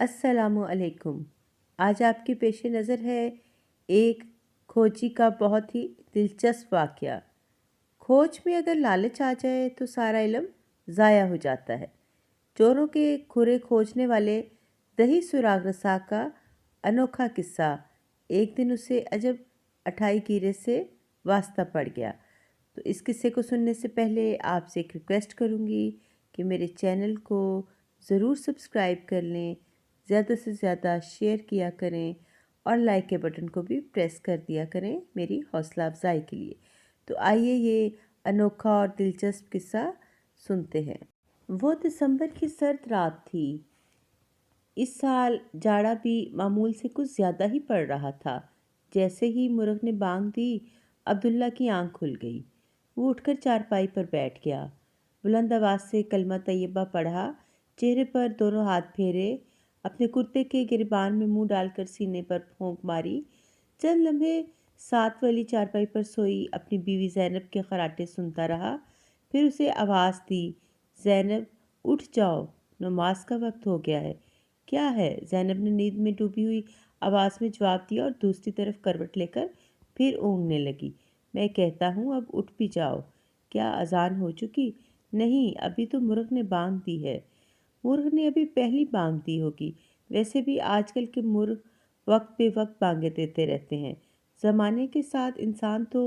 अस्सलामु अलैकुम। आज आपके पेश नज़र है एक खोजी का बहुत ही दिलचस्प वाक़या। खोज में अगर लालच आ जाए तो सारा इल्म ज़ाया हो जाता है। चोरों के खुरे खोजने वाले दही सुराग रसा का अनोखा किस्सा। एक दिन उसे अजब अठाई कीरे से वास्ता पड़ गया। तो इस किस्से को सुनने से पहले आपसे एक रिक्वेस्ट करूँगी कि मेरे चैनल को ज़रूर सब्सक्राइब कर लें, ज़्यादा से ज़्यादा शेयर किया करें और लाइक के बटन को भी प्रेस कर दिया करें मेरी हौसला अफजाई के लिए। तो आइए ये अनोखा और दिलचस्प किस्सा सुनते हैं। वो दिसंबर की सर्द रात थी। इस साल जाड़ा भी मामूल से कुछ ज़्यादा ही पड़ रहा था। जैसे ही मुर्ग ने बांग दी, अब्दुल्ला की आंख खुल गई। वो उठकर चारपाई पर बैठ गया। बुलंद आवाज़ से कलमा तैयबा पढ़ा, चेहरे पर दोनों हाथ फेरे, अपने कुर्ते के गिरबान में मुंह डालकर सीने पर फूंक मारी। चंद लम्हे साथ वाली चारपाई पर सोई अपनी बीवी ज़ैनब के खराटे सुनता रहा। फिर उसे आवाज़ दी, ज़ैनब उठ जाओ, नमाज का वक्त हो गया है। क्या है? ज़ैनब ने नींद में डूबी हुई आवाज़ में जवाब दिया और दूसरी तरफ करवट लेकर फिर ऊँघने लगी। मैं कहता हूँ अब उठ भी जाओ। क्या अजान हो चुकी? नहीं, अभी तो मुर्ग ने बांग दी है। मुर्ग ने अभी पहली बांग दी होगी। वैसे भी आजकल के मुर्ग वक्त बे वक्त बांगे देते रहते हैं। ज़माने के साथ इंसान तो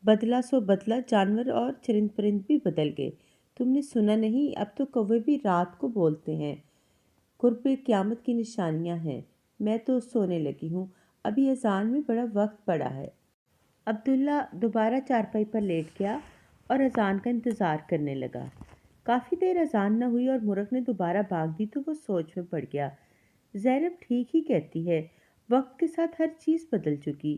बदला सो बदला, जानवर और चरिंद परिंद भी बदल गए। तुमने सुना नहीं, अब तो कौवे भी रात को बोलते हैं। कुर्ब क़यामत की निशानियां हैं। मैं तो सोने लगी हूँ, अभी अजान में बड़ा वक्त पड़ा है। अब्दुल्ला दोबारा चारपाई पर लेट गया और अजान का इंतज़ार करने लगा। काफ़ी देर अजान न हुई और मुर्ग ने दोबारा बांग दी तो वो सोच में पड़ गया। ज़ैनब ठीक ही कहती है, वक्त के साथ हर चीज़ बदल चुकी।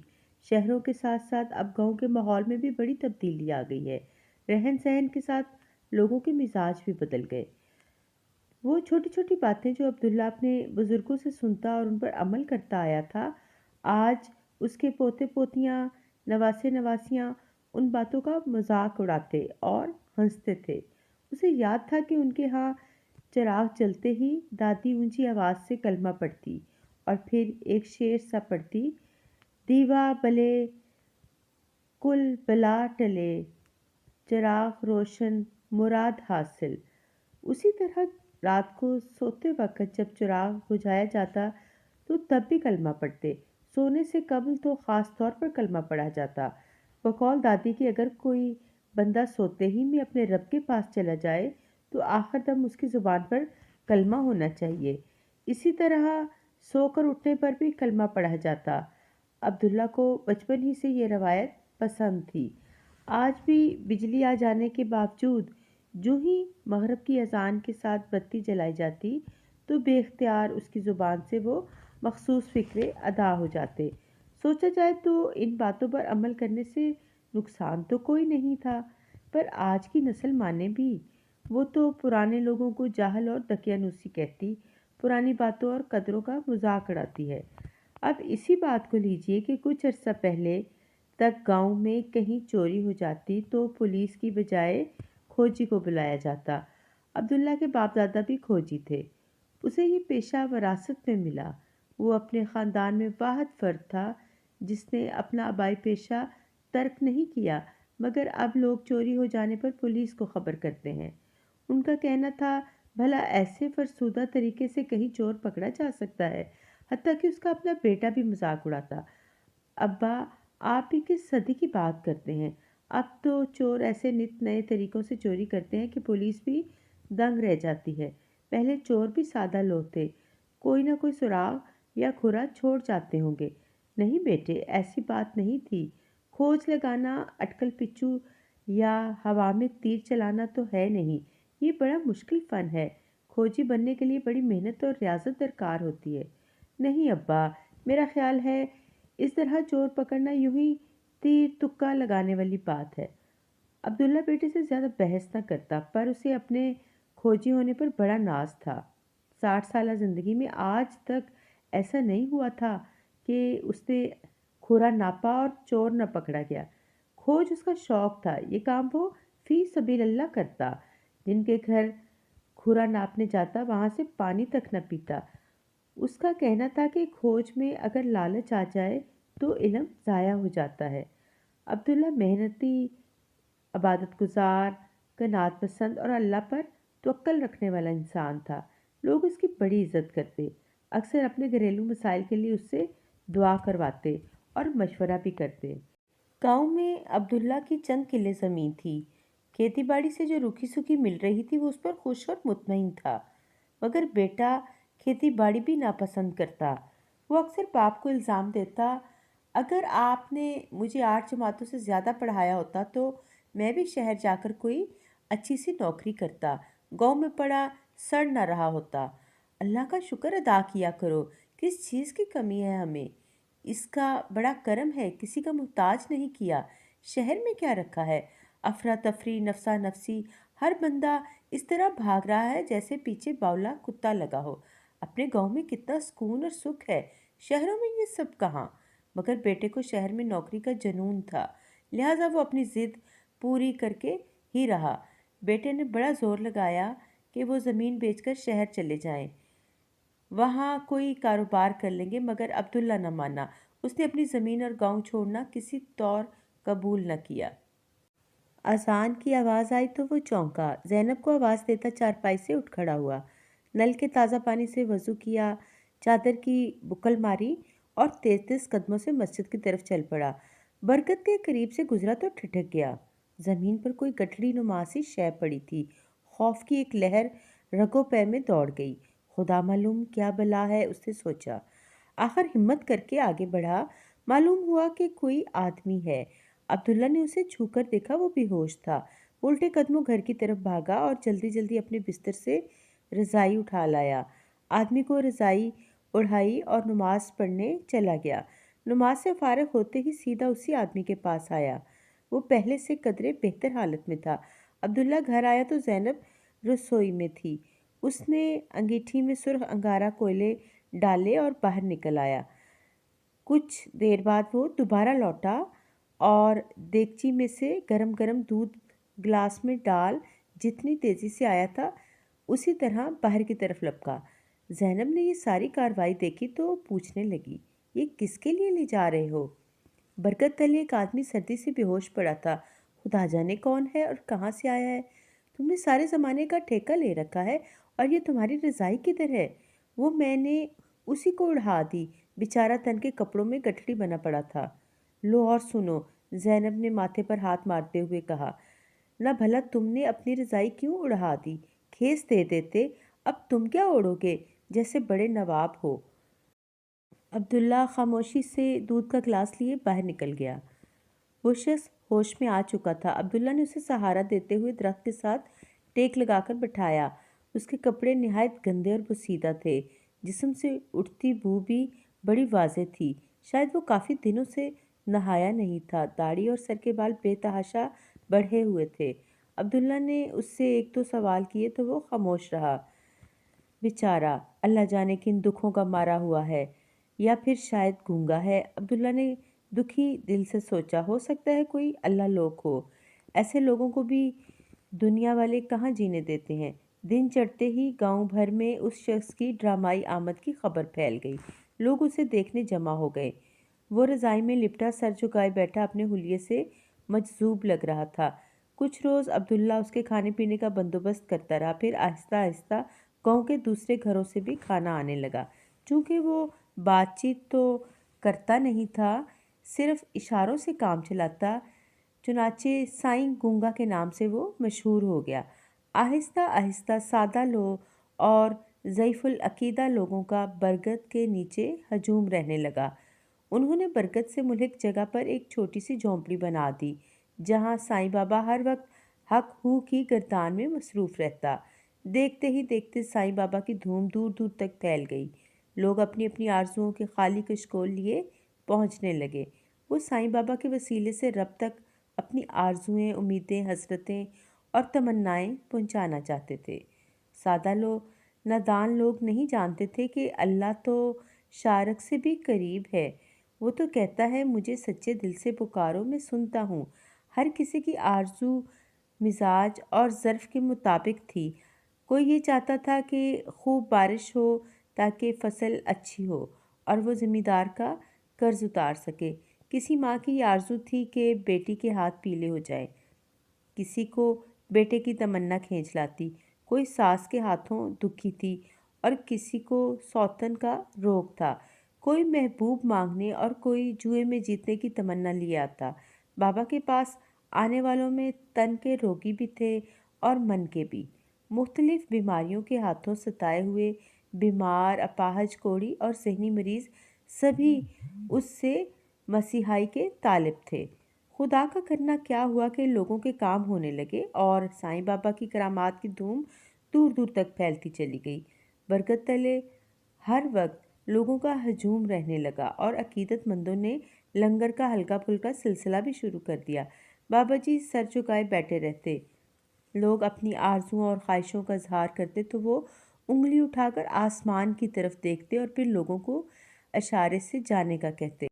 शहरों के साथ साथ अब गाँव के माहौल में भी बड़ी तब्दीली आ गई है। रहन सहन के साथ लोगों के मिजाज भी बदल गए। वो छोटी छोटी बातें जो अब्दुल्ला अपने बुजुर्गों से सुनता और उन पर अमल करता आया था, आज उसके पोते पोतियाँ, नवासे नवासियाँ उन बातों का मजाक उड़ाते और हंसते थे। उसे याद था कि उनके यहाँ चिराग जलते ही दादी ऊंची आवाज़ से कलमा पढ़ती और फिर एक शेर सा पढ़ती, दीवा बले कुल बला टले, चिराग रोशन मुराद हासिल। उसी तरह रात को सोते वक्त जब चिराग बुझाया जाता तो तब भी कलमा पढ़ते। सोने से कबल तो ख़ास तौर पर कलमा पढ़ा जाता। बकौल दादी की अगर कोई बंदा सोते ही में अपने रब के पास चला जाए तो आखिर दम उसकी ज़ुबान पर कलमा होना चाहिए। इसी तरह सोकर उठने पर भी कलमा पढ़ा जाता। अब्दुल्ला को बचपन ही से ये रवायत पसंद थी। आज भी बिजली आ जाने के बावजूद जो ही मगरिब की अजान के साथ बत्ती जलाई जाती तो बेख्तियार उसकी ज़ुबान से वो मखसूस फ़िक्रे अदा हो जाते। सोचा जाए तो इन बातों पर अमल करने से नुकसान तो कोई नहीं था, पर आज की नस्ल माने भी। वो तो पुराने लोगों को जाहल और दकियानूसी कहती, पुरानी बातों और कदरों का मजाक उड़ाती है। अब इसी बात को लीजिए कि कुछ अर्सा पहले तक गांव में कहीं चोरी हो जाती तो पुलिस की बजाय खोजी को बुलाया जाता। अब्दुल्ला के बाप दादा भी खोजी थे। उसे ये पेशा विरासत में मिला। वो अपने ख़ानदान में वाहिद फ़र्द था जिसने अपना आबाई पेशा तर्क नहीं किया, मगर अब लोग चोरी हो जाने पर पुलिस को ख़बर करते हैं। उनका कहना था, भला ऐसे फरसूदा तरीके से कहीं चोर पकड़ा जा सकता है? हत्ता कि उसका अपना बेटा भी मजाक उड़ाता। अब्बा, आप ही किस सदी की बात करते हैं? अब तो चोर ऐसे नित नए तरीकों से चोरी करते हैं कि पुलिस भी दंग रह जाती है। पहले चोर भी सादा लोग थे, कोई ना कोई सुराग या खुरा छोड़ जाते होंगे। नहीं बेटे, ऐसी बात नहीं थी। खोज लगाना अटकल पिच्चू या हवा में तीर चलाना तो है नहीं। ये बड़ा मुश्किल फ़न है। खोजी बनने के लिए बड़ी मेहनत और रियाजत दरकार होती है। नहीं अब्बा, मेरा ख्याल है इस तरह चोर पकड़ना यूं ही तीर तुक्का लगाने वाली बात है। अब्दुल्ला बेटे से ज़्यादा बहस न करता, पर उसे अपने खोजी होने पर बड़ा नाज था। 60 साल ज़िंदगी में आज तक ऐसा नहीं हुआ था कि उसने खुरा नापा और चोर न पकड़ा गया। खोज उसका शौक था। ये काम वो फी सबीलिल्लाह करता। जिनके घर खुरा नापने जाता वहाँ से पानी तक न पीता। اس کا کہنا تھا کہ کھوج میں اگر لالچ آ جائے تو علم ضائع ہو جاتا ہے۔ عبداللہ محنتی، عبادت گزار، قناعت پسند اور اللہ پر توکل رکھنے والا انسان تھا۔ لوگ اس کی بڑی عزت کرتے، اکثر اپنے گھریلو مسائل کے لیے اس سے دعا کرواتے اور مشورہ بھی کرتے۔ گاؤں میں عبداللہ کی چند قلعے زمین تھی۔ کھیتی باڑی سے جو روکھی سوکھی مل رہی تھی وہ اس پر خوش اور مطمئن تھا، مگر بیٹا کھیتی باڑی بھی ناپسند کرتا۔ وہ اکثر باپ کو الزام دیتا، اگر آپ نے مجھے 8 جماعتوں سے زیادہ پڑھایا ہوتا تو میں بھی شہر جا کر کوئی اچھی سی نوکری کرتا، گاؤں میں پڑا سڑ نہ رہا ہوتا۔ اللہ کا شکر ادا کیا کرو، کس چیز کی کمی ہے ہمیں؟ اس کا بڑا کرم ہے، کسی کا محتاج نہیں کیا۔ شہر میں کیا رکھا ہے؟ افراتفری، نفسا نفسی، ہر بندہ اس طرح بھاگ رہا ہے جیسے پیچھے باولا کتا لگا ہو۔ اپنے گاؤں میں کتنا سکون اور سکھ ہے، شہروں میں یہ سب کہاں؟ مگر بیٹے کو شہر میں نوکری کا جنون تھا، لہٰذا وہ اپنی ضد پوری کر کے ہی رہا۔ بیٹے نے بڑا زور لگایا کہ وہ زمین بیچ کر شہر چلے جائیں، وہاں کوئی کاروبار کر لیں گے، مگر عبداللہ نہ مانا۔ اس نے اپنی زمین اور گاؤں چھوڑنا کسی طور قبول نہ کیا۔ اذان کی آواز آئی تو وہ چونکا، زینب کو آواز دیتا چارپائی سے اٹھ کھڑا ہوا، نل کے تازہ پانی سے وضو کیا، چادر کی بکل ماری اور تیز تیز قدموں سے مسجد کی طرف چل پڑا۔ برکت کے قریب سے گزرا تو ٹھٹک گیا۔ زمین پر کوئی گٹھڑی نما سی شے پڑی تھی۔ خوف کی ایک لہر رگوں پے میں دوڑ گئی۔ خدا معلوم کیا بلا ہے، اس نے سوچا۔ آخر ہمت کر کے آگے بڑھا، معلوم ہوا کہ کوئی آدمی ہے۔ عبداللہ نے اسے چھو کر دیکھا، وہ بے ہوش تھا۔ الٹے قدموں گھر کی طرف بھاگا اور جلدی جلدی اپنے بستر سے رضائی اٹھا لایا۔ آدمی کو رضائی اڑھائی اور نماز پڑھنے چلا گیا۔ نماز سے فارغ ہوتے ہی سیدھا اسی آدمی کے پاس آیا۔ وہ پہلے سے قدرے بہتر حالت میں تھا۔ عبداللہ گھر آیا تو زینب رسوئی میں تھی۔ اس نے انگیٹھی میں سرخ انگارہ کوئلے ڈالے اور باہر نکل آیا۔ کچھ دیر بعد وہ دوبارہ لوٹا اور دیگچی میں سے گرم گرم دودھ گلاس میں ڈال جتنی تیزی سے آیا تھا اسی طرح باہر کی طرف لپکا۔ زینب نے یہ ساری کارروائی دیکھی تو پوچھنے لگی، یہ کس کے لیے لے جا رہے ہو؟ برکت تلے ایک آدمی سردی سے بے ہوش پڑا تھا۔ خدا جانے کون ہے اور کہاں سے آیا ہے؟ تم نے سارے زمانے کا ٹھیکہ لے رکھا ہے اور یہ تمہاری رضائی کدھر ہے؟ وہ میں نے اسی کو اڑھا دی، بیچارہ تن کے کپڑوں میں گٹھڑی بنا پڑا تھا۔ لو اور سنو، زینب نے ماتھے پر ہاتھ مارتے ہوئے کہا، نہ بھلا تم نے اپنی رضائی کیوں اڑھا دی؟ کھیس دے دیتے، اب تم کیا اوڑھو گے، جیسے بڑے نواب ہو۔ عبداللہ خاموشی سے دودھ کا گلاس لیے باہر نکل گیا۔ وہ شخص ہوش میں آ چکا تھا۔ عبداللہ نے اسے سہارا دیتے ہوئے درخت کے ساتھ ٹیک لگا کر بٹھایا۔ اس کے کپڑے نہایت گندے اور بوسیدہ تھے، جسم سے اٹھتی بو بھی بڑی واضح تھی۔ شاید وہ کافی دنوں سے نہایا نہیں تھا۔ داڑھی اور سر کے بال بے تحاشا بڑھے ہوئے تھے۔ عبداللہ نے اس سے ایک دو سوال کیے تو وہ خاموش رہا۔ بیچارہ اللہ جانے کن دکھوں کا مارا ہوا ہے، یا پھر شاید گونگا ہے۔ عبداللہ نے دکھی دل سے سوچا، ہو سکتا ہے کوئی اللہ لوک ہو، ایسے لوگوں کو بھی دنیا والے کہاں جینے دیتے ہیں۔ دن چڑھتے ہی گاؤں بھر میں اس شخص کی ڈرامائی آمد کی خبر پھیل گئی۔ لوگ اسے دیکھنے جمع ہو گئے۔ وہ رضائی میں لپٹا سر جھکائے بیٹھا اپنے حلیے سے مجذوب لگ رہا تھا۔ کچھ روز عبداللہ اس کے کھانے پینے کا بندوبست کرتا رہا، پھر آہستہ آہستہ گاؤں کے دوسرے گھروں سے بھی کھانا آنے لگا۔ چونکہ وہ بات چیت تو کرتا نہیں تھا، صرف اشاروں سے کام چلاتا، چنانچہ سائیں گونگا کے نام سے وہ مشہور ہو گیا۔ آہستہ آہستہ سادہ لوگ اور ضعیف العقیدہ لوگوں کا برگد کے نیچے ہجوم رہنے لگا۔ انہوں نے برگد سے ملحق جگہ پر ایک چھوٹی سی جھونپڑی بنا دی، جہاں سائیں بابا ہر وقت حق ہو کی گردان میں مصروف رہتا۔ دیکھتے ہی دیکھتے سائیں بابا کی دھوم دور دور تک پھیل گئی۔ لوگ اپنی اپنی آرزوؤں کے خالی کشکول لیے پہنچنے لگے۔ وہ سائیں بابا کے وسیلے سے رب تک اپنی آرزوئیں، امیدیں، حسرتیں اور تمنائیں پہنچانا چاہتے تھے۔ سادہ لوگ، نادان لوگ نہیں جانتے تھے کہ اللہ تو شارق سے بھی قریب ہے۔ وہ تو کہتا ہے، مجھے سچے دل سے پکارو، میں سنتا ہوں۔ ہر کسی کی آرزو مزاج اور ظرف کے مطابق تھی۔ کوئی یہ چاہتا تھا کہ خوب بارش ہو تاکہ فصل اچھی ہو اور وہ زمیندار کا قرض اتار سکے۔ کسی ماں کی یہ آرزو تھی کہ بیٹی کے ہاتھ پیلے ہو جائیں، کسی کو بیٹے کی تمنا کھینچ لاتی، کوئی ساس کے ہاتھوں دکھی تھی اور کسی کو سوتن کا روگ تھا، کوئی محبوب مانگنے اور کوئی جوئے میں جیتنے کی تمنا لیے آتا۔ بابا کے پاس آنے والوں میں تن کے روگی بھی تھے اور من کے بھی، مختلف بیماریوں کے ہاتھوں ستائے ہوئے بیمار، اپاہج، کوڑی اور ذہنی مریض سبھی اس سے مسیحائی کے طالب تھے۔ خدا کا کرنا کیا ہوا کہ لوگوں کے کام ہونے لگے اور سائیں بابا کی کرامات کی دھوم دور دور تک پھیلتی چلی گئی۔ برکت تلے ہر وقت لوگوں کا ہجوم رہنے لگا اور عقیدت مندوں نے لنگر کا ہلکا پھلکا سلسلہ بھی شروع کر دیا۔ بابا جی سر جھکائے بیٹھے رہتے، لوگ اپنی آرزوؤں اور خواہشوں کا اظہار کرتے تو وہ انگلی اٹھا کر آسمان کی طرف دیکھتے اور پھر لوگوں کو اشارے سے جانے کا کہتے۔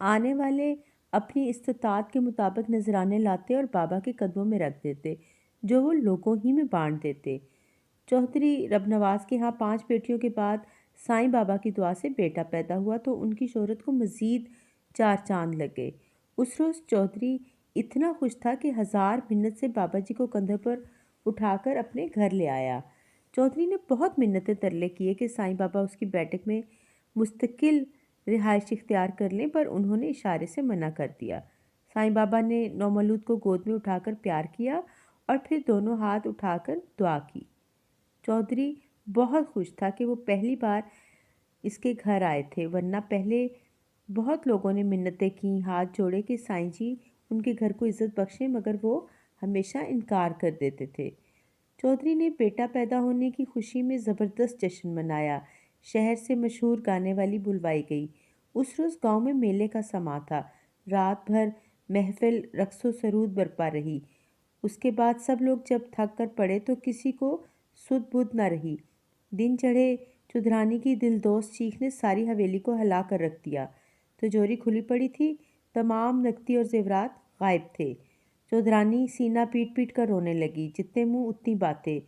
آنے والے اپنی استطاعت کے مطابق نذرانے لاتے اور بابا کے قدموں میں رکھ دیتے، جو وہ لوگوں ہی میں بانٹ دیتے۔ چودھری رب نواز کے ہاں 5 بیٹیوں کے بعد سائیں بابا کی دعا سے بیٹا پیدا ہوا تو ان کی شہرت کو مزید 4 چاند لگ گئے۔ اس روز چودھری اتنا خوش تھا کہ 1000 منت سے بابا جی کو کندھے پر اٹھا کر اپنے گھر لے آیا۔ چودھری نے بہت منتیں ترلے کیے کہ سائیں بابا اس کی بیٹھک میں مستقل رہائش اختیار کر لیں، پر انہوں نے اشارے سے منع کر دیا۔ سائیں بابا نے نومولود کو گود میں اٹھا کر پیار کیا اور پھر دونوں ہاتھ اٹھا کر دعا کی۔ چودھری بہت خوش تھا کہ وہ پہلی بار اس کے گھر آئے تھے، ورنہ پہلے بہت لوگوں نے منتیں کیں، ہاتھ جوڑے کہ سائیں جی ان کے گھر کو عزت بخشیں، مگر وہ ہمیشہ انکار کر دیتے تھے۔ چودھری نے بیٹا پیدا ہونے کی خوشی میں زبردست جشن منایا۔ شہر سے مشہور گانے والی بلوائی گئی۔ اس روز گاؤں میں میلے کا سماں تھا۔ رات بھر محفل رقص و سرود برپا رہی۔ اس کے بعد سب لوگ جب تھک کر پڑے تو کسی کو سدھ بدھ نہ رہی۔ دن چڑھے چودھرانی کی دلدوز چیخ نے ساری حویلی کو ہلا کر رکھ دیا۔ تجوری کھلی پڑی تھی، تمام نقدی اور زیورات غائب تھے۔ چودھرانی سینہ پیٹ پیٹ کر رونے لگی، جتنے منہ اتنی باتیں۔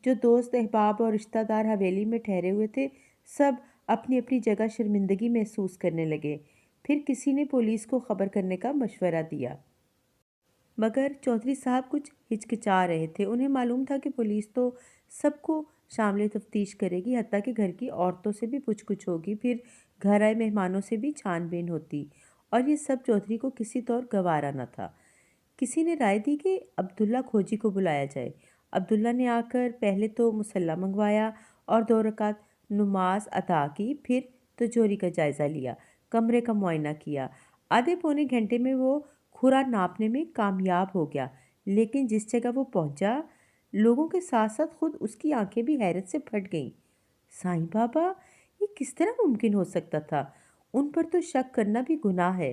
جو دوست احباب اور رشتہ دار حویلی میں ٹھہرے ہوئے تھے سب اپنی اپنی جگہ شرمندگی محسوس کرنے لگے۔ پھر کسی نے پولیس کو خبر کرنے کا مشورہ دیا، مگر چودھری صاحب کچھ ہچکچا رہے تھے۔ انہیں معلوم تھا کہ پولیس تو سب کو شامل تفتیش کرے گی، حتیٰ کہ گھر کی عورتوں سے بھی پوچھ گچھ ہوگی، پھر گھر آئے مہمانوں سے بھی چھان بین ہوتی، اور یہ سب چودھری کو کسی طور گوارا نہ تھا۔ کسی نے رائے دی کہ عبداللہ کھوجی کو بلایا جائے۔ عبداللہ نے آ کر پہلے تو مصلی منگوایا اور 2 رکعت نماز ادا کی، پھر تجوری کا جائزہ لیا، کمرے کا معائنہ کیا۔ آدھے پونے گھنٹے میں وہ کھرا ناپنے میں کامیاب ہو گیا، لیکن جس جگہ وہ پہنچا لوگوں کے ساتھ ساتھ خود اس کی آنکھیں بھی حیرت سے پھٹ گئیں۔ سائیں بابا، یہ کس طرح ممکن ہو سکتا تھا؟ ان پر تو شک کرنا بھی گناہ ہے۔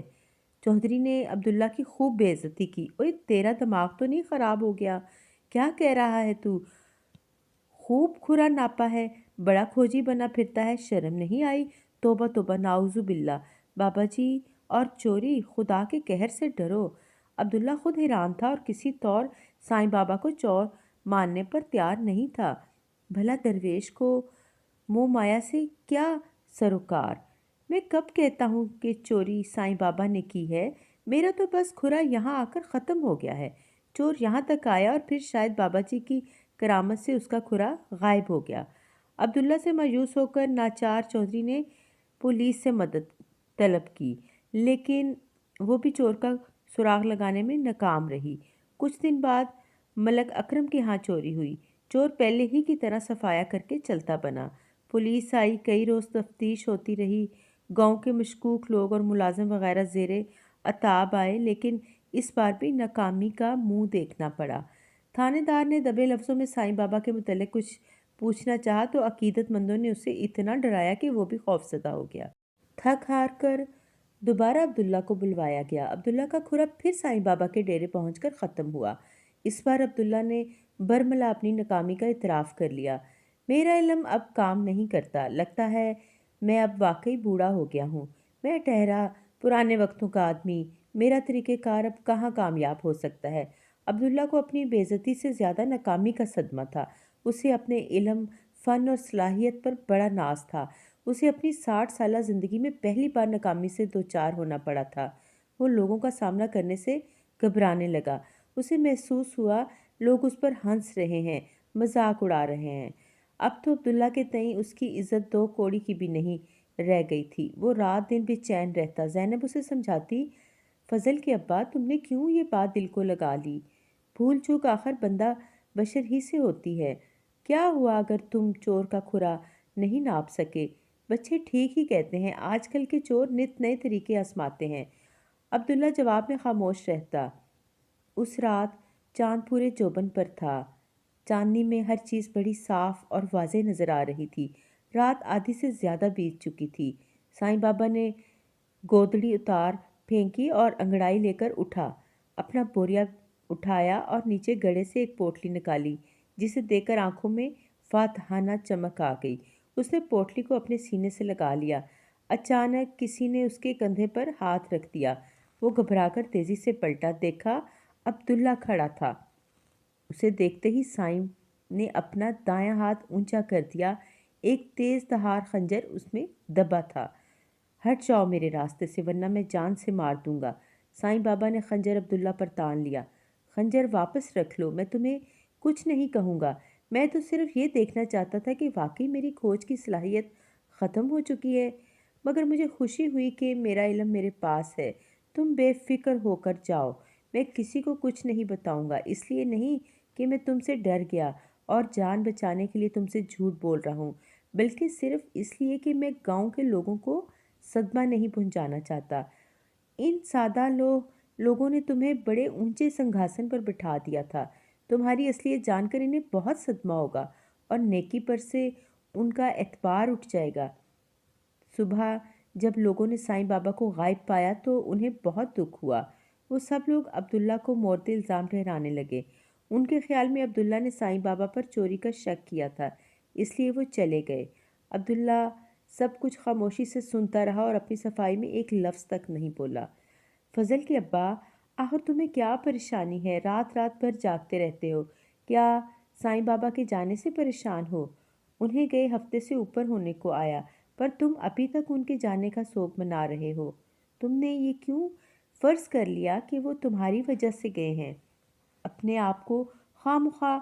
چودھری نے عبداللہ کی خوب بے عزتی کی۔ اوئے تیرا دماغ تو نہیں خراب ہو گیا؟ کیا کہہ رہا ہے تو؟ خوب کھرا ناپا ہے، بڑا کھوجی بنا پھرتا ہے، شرم نہیں آئی؟ توبہ توبہ، نعوذ باللہ۔ بابا جی اور چوری، خدا کے قہر سے ڈرو۔ عبداللہ خود حیران تھا اور کسی طور سائیں بابا کو چور ماننے پر تیار نہیں تھا۔ بھلا درویش کو منہ مایا سے کیا سروکار؟ میں کب کہتا ہوں کہ چوری سائیں بابا نے کی ہے؟ میرا تو بس کھرا یہاں آ کر ختم ہو گیا ہے۔ چور یہاں تک آیا اور پھر شاید بابا جی کی کرامت سے اس کا کھرا غائب ہو گیا۔ عبداللہ سے مایوس ہو کر ناچار چودھری نے پولیس سے مدد طلب کی، لیکن وہ بھی چور کا سراغ لگانے میں ناکام رہی۔ کچھ دن بعد ملک اکرم کے ہاں چوری ہوئی۔ چور پہلے ہی کی طرح صفایا کر کے چلتا بنا۔ پولیس آئی، کئی روز تفتیش ہوتی رہی، گاؤں کے مشکوک لوگ اور ملازم وغیرہ زیر عتاب آئے، لیکن اس بار بھی ناکامی کا منہ دیکھنا پڑا۔ تھانے دار نے دبے لفظوں میں سائیں بابا کے متعلق کچھ پوچھنا چاہا تو عقیدت مندوں نے اسے اتنا ڈرایا کہ وہ بھی خوفزدہ ہو گیا۔ تھک ہار کر دوبارہ عبداللہ کو بلوایا گیا۔ عبداللہ کا کھرا پھر سائیں بابا کے ڈیرے پہنچ کر ختم ہوا۔ اس بار عبداللہ نے برملا اپنی ناکامی کا اعتراف کر لیا۔ میرا علم اب کام نہیں کرتا، لگتا ہے میں اب واقعی بوڑھا ہو گیا ہوں۔ میں ٹھہرا پرانے وقتوں کا آدمی، میرا طریقہ کار اب کہاں کامیاب ہو سکتا ہے؟ عبداللہ کو اپنی بے عزتی سے زیادہ ناکامی کا صدمہ تھا۔ اسے اپنے علم، فن اور صلاحیت پر بڑا ناز تھا۔ उसे अपनी 60 साला ज़िंदगी में पहली बार नाकामी से दो चार होना पड़ा था। वो लोगों का सामना करने से घबराने लगा। उसे महसूस हुआ लोग उस पर हंस रहे हैं, मजाक उड़ा रहे हैं। अब तो अब्दुल्ला के तई उसकी इज्जत दो कौड़ी की भी नहीं रह गई थी। वो रात दिन बेचैन रहता। ज़ैनब उसे समझाती, फजल के अब्बा तुमने क्यों ये बात दिल को लगा ली? भूल चूक आखिर बंदा बशर ही से होती है। क्या हुआ अगर तुम चोर का खुरा नहीं नाप सके? बच्चे ठीक ही कहते हैं, आजकल के चोर नित नए तरीके आजमाते हैं। अब्दुल्ला जवाब में खामोश रहता। उस रात चांद पूरे जोबन पर था। चांदनी में हर चीज़ बड़ी साफ और वाज़ेह नज़र आ रही थी। रात आधी से ज़्यादा बीत चुकी थी। साईं बाबा ने गोदड़ी उतार फेंकी और अंगड़ाई लेकर उठा। अपना बोरिया उठाया और नीचे गड़े से एक पोटली निकाली, जिसे देखकर आंखों में फातहाना चमक आ गई। उसने पोटली को अपने सीने से लगा लिया। अचानक किसी ने उसके कंधे पर हाथ रख दिया। वो घबराकर तेजी से पलटा। देखा, अब्दुल्ला खड़ा था। उसे देखते ही साईं ने अपना दायां हाथ ऊंचा कर दिया। एक तेज धार खंजर उसमें दबा था। हट जाओ मेरे रास्ते से, वरना मैं जान से मार दूंगा। साईं बाबा ने खंजर अब्दुल्ला पर तान लिया। खंजर वापस रख लो, मैं तुम्हें कुछ नहीं कहूँगा। मैं तो सिर्फ ये देखना चाहता था कि वाकई मेरी खोज की सलाहियत ख़त्म हो चुकी है। मगर मुझे खुशी हुई कि मेरा इल्म मेरे पास है। तुम बेफिक्र होकर जाओ। मैं किसी को कुछ नहीं बताऊंगा, इसलिए नहीं कि मैं तुमसे डर गया और जान बचाने के लिए तुमसे झूठ बोल रहा हूँ, बल्कि सिर्फ इसलिए कि मैं गांव के लोगों को सदमा नहीं पहुंचाना चाहता। इन सादा लोगों ने तुम्हें बड़े ऊंचे सिंहासन पर बिठा दिया था। तुम्हारी असलियत जानकर इन्हें बहुत सदमा होगा और नेकी पर से उनका एतबार उठ जाएगा। सुबह जब लोगों ने साईं बाबा को गायब पाया तो उन्हें बहुत दुख हुआ। वो सब लोग अब्दुल्ला को मोर्ते इल्ज़ाम ठहराने लगे। उनके ख्याल में अब्दुल्ला ने साईं बाबा पर चोरी का शक किया था, इसलिए वो चले गए। अब्दुल्ला सब कुछ खामोशी से सुनता रहा और अपनी सफाई में एक लफ्ज़ तक नहीं बोला। फजल के अब्बा, आखिर तुम्हें क्या परेशानी है? रात रात भर जागते रहते हो। क्या साईं बाबा के जाने से परेशान हो? उन्हें गए हफ्ते से ऊपर होने को आया, पर तुम अभी तक उनके जाने का शोक मना रहे हो। तुमने ये क्यों फ़र्ज़ कर लिया कि वो तुम्हारी वजह से गए हैं? अपने आप को खामखा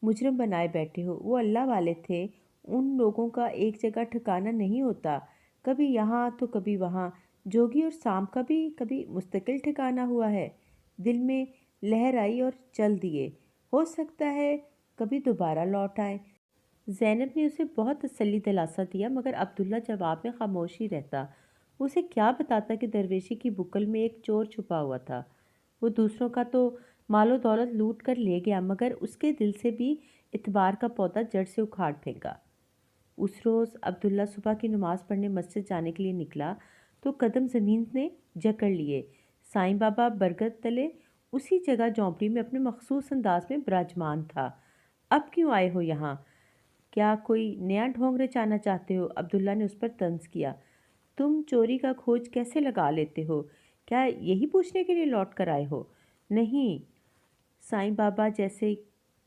मुजरम बनाए बैठे हो। वो अल्लाह वाले थे। उन लोगों का एक जगह ठिकाना नहीं होता, कभी यहाँ तो कभी वहाँ। जोगी और सांप का भी कभी मुस्तकिल ठिकाना हुआ है? दिल में लहर आई और चल दिए। हो सकता है कभी दोबारा लौट आए। ज़ैनब ने उसे बहुत तसल्ली दिलासा दिया, मगर अब्दुल्ला जवाब में खामोश ही रहता। उसे क्या बताता कि दरवेशी की बुक्कल में एक चोर छुपा हुआ था। वो दूसरों का तो मालो दौलत लूट कर ले गया, मगर उसके दिल से भी इतबार का पौधा जड़ से उखाड़ फेंका। उस रोज़ अब्दुल्ला सुबह की नमाज़ पढ़ने मस्जिद जाने के लिए निकला तो कदम ज़मीन ने जकड़ लिए। साईं बाबा बरगद तले उसी जगह झोंपड़ी में अपने मखसूस अंदाज में विराजमान था। अब क्यों आए हो यहाँ? क्या कोई नया ढोंग रचाना चाहते हो? अब्दुल्ला ने उस पर तंज किया। तुम चोरी का खोज कैसे लगा लेते हो? क्या यही पूछने के लिए लौट कर आए हो? नहीं। साईं बाबा जैसे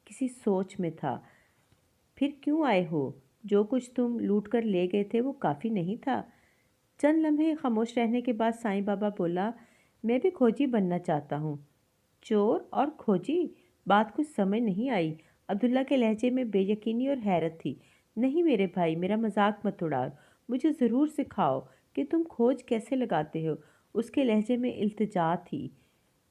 किसी सोच में था। फिर क्यों आए हो? जो कुछ तुम लूट कर ले गए थे वो काफ़ी नहीं था? चंद लम्हे खामोश रहने के बाद साईं बाबा बोला, मैं भी खोजी बनना चाहता हूँ। चोर और खोजी? बात कुछ समझ नहीं आई। अब्दुल्ला के लहजे में बेयकीनी और हैरत थी। नहीं मेरे भाई, मेरा मजाक मत उड़ाओ। मुझे ज़रूर सिखाओ कि तुम खोज कैसे लगाते हो। उसके लहजे में इल्तिजा थी।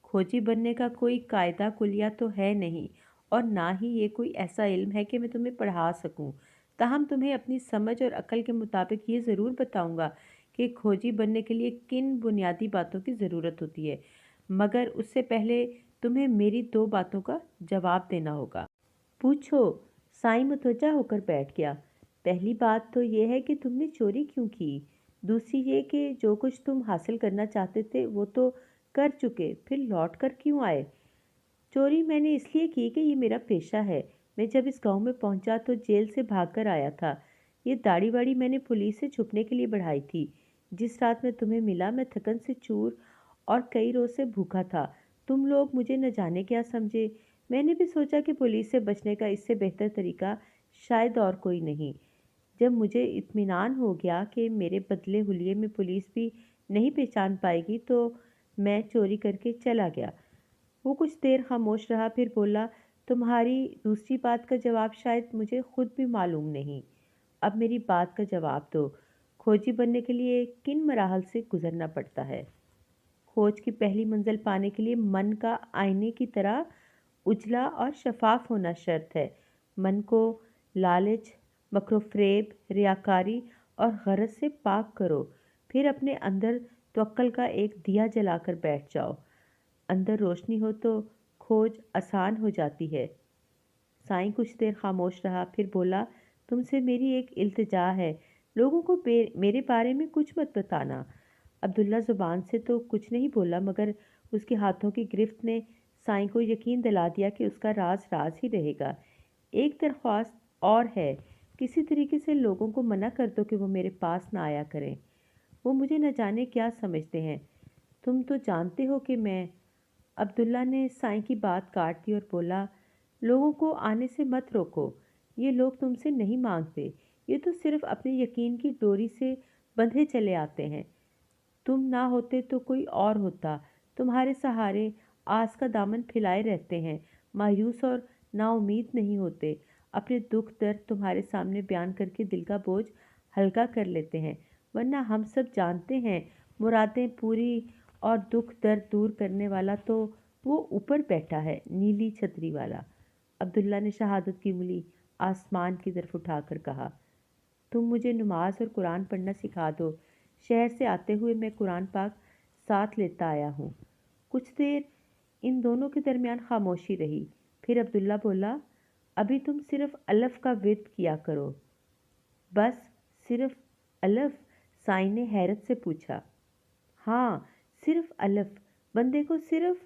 खोजी बनने का कोई कायदा कुलिया तो है नहीं, और ना ही ये कोई ऐसा इल्म है कि मैं तुम्हें पढ़ा सकूं। ताहम तुम्हें अपनी समझ और अक्ल के मुताबिक ये ज़रूर बताऊंगा कि खोजी बनने के लिए किन बुनियादी बातों की ज़रूरत होती है, मगर उससे पहले तुम्हें मेरी दो बातों का जवाब देना होगा। पूछो। साईं मुतवज्जा होकर बैठ गया। पहली बात तो यह है कि तुमने चोरी क्यों की? दूसरी ये कि जो कुछ तुम हासिल करना चाहते थे वो तो कर चुके, फिर लौट कर क्यों आए? चोरी मैंने इसलिए की कि ये मेरा पेशा है। मैं जब इस गांव में पहुंचा तो जेल से भागकर आया था। ये दाढ़ी वाड़ी मैंने पुलिस से छुपने के लिए बढ़ाई थी। जिस रात में तुम्हें मिला मैं थकन से चूर और कई रोज से भूखा था। तुम लोग मुझे न जाने क्या समझे। मैंने भी सोचा कि पुलिस से बचने का इससे बेहतर तरीका शायद और कोई नहीं। जब मुझे इत्मीनान हो गया कि मेरे बदले हुलिये में पुलिस भी नहीं पहचान पाएगी तो मैं चोरी करके चला गया। वो कुछ देर खामोश रहा, फिर बोला, तुम्हारी दूसरी बात का जवाब शायद मुझे खुद भी मालूम नहीं। अब मेरी बात का जवाब दो। खोजी बनने के लिए किन मराहल से गुजरना पड़ता है? खोज की पहली मंजिल पाने के लिए मन का आईने की तरह उजला और शफाफ होना शर्त है। मन को लालच, मकरोफरेब, रियाकारी और गरज से पाक करो। फिर अपने अंदर तवक्ल का एक दिया जलाकर बैठ जाओ। अंदर रोशनी हो तो खोज आसान हो जाती है। साईं कुछ देर खामोश रहा, फिर बोला, तुमसे मेरी एक इल्तिजा है, लोगों को मेरे बारे में कुछ मत बताना। अब्दुल्ला ज़ुबान से तो कुछ नहीं बोला, मगर उसके हाथों की गिरफ्त ने साईं को यकीन दिला दिया कि उसका राज राज ही रहेगा। एक दरख्वास्त और है, किसी तरीके से लोगों को मना कर दो कि वो मेरे पास ना आया करें। वो मुझे न जाने क्या समझते हैं। तुम तो जानते हो कि मैं। अब्दुल्ला ने साईं की बात काट दी और बोला, लोगों को आने से मत रोको। ये लोग तुमसे नहीं मांगते, ये तो सिर्फ अपने यकीन की डोरी से बंधे चले आते हैं। तुम ना होते तो कोई और होता। तुम्हारे सहारे आस का दामन फैलाए रहते हैं, मायूस और नाउम्मीद नहीं होते। अपने दुख दर्द तुम्हारे सामने बयान करके दिल का बोझ हल्का कर लेते हैं। वरना हम सब जानते हैं, मुरादें पूरी और दुख दर्द दूर करने वाला तो वो ऊपर बैठा है, नीली छतरी वाला। अब्दुल्ला ने शहादत की उंगली आसमान की तरफ उठाकर कहा, तुम मुझे नमाज और कुरान पढ़ना सिखा दो। शहर से आते हुए मैं कुरान पाक साथ लेता आया हूँ। कुछ देर इन दोनों के दरमियान खामोशी रही। फिर अब्दुल्ला बोला, अभी तुम सिर्फ अलफ का विर्द किया करो। बस सिर्फ अलफ? साईं ने हैरत से पूछा। हाँ, सिर्फ अलफ। बंदे को सिर्फ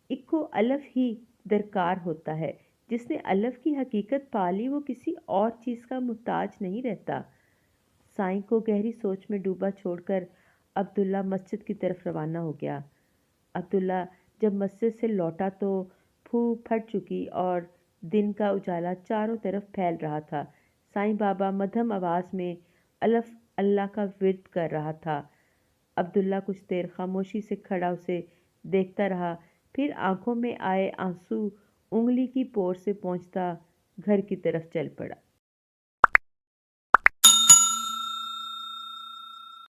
इक्को अलफ ही दरकार होता है। जिसने अलफ की हकीकत पा ली वो किसी और चीज़ का मुहताज नहीं रहता। साईं को गहरी सोच में डूबा छोड़कर अब्दुल्ला मस्जिद की तरफ रवाना हो गया। अब्दुल्ला जब मस्जिद से लौटा तो फूंक फट चुकी और दिन का उजाला चारों तरफ फैल रहा था। साईं बाबा मध्यम आवाज़ में अलफ अल्लाह का विर्द कर रहा था। अब्दुल्ला कुछ देर खामोशी से खड़ा उसे देखता रहा, फिर आंखों में आए आंसू उंगली की पोर से पहुँचता घर की तरफ चल पड़ा।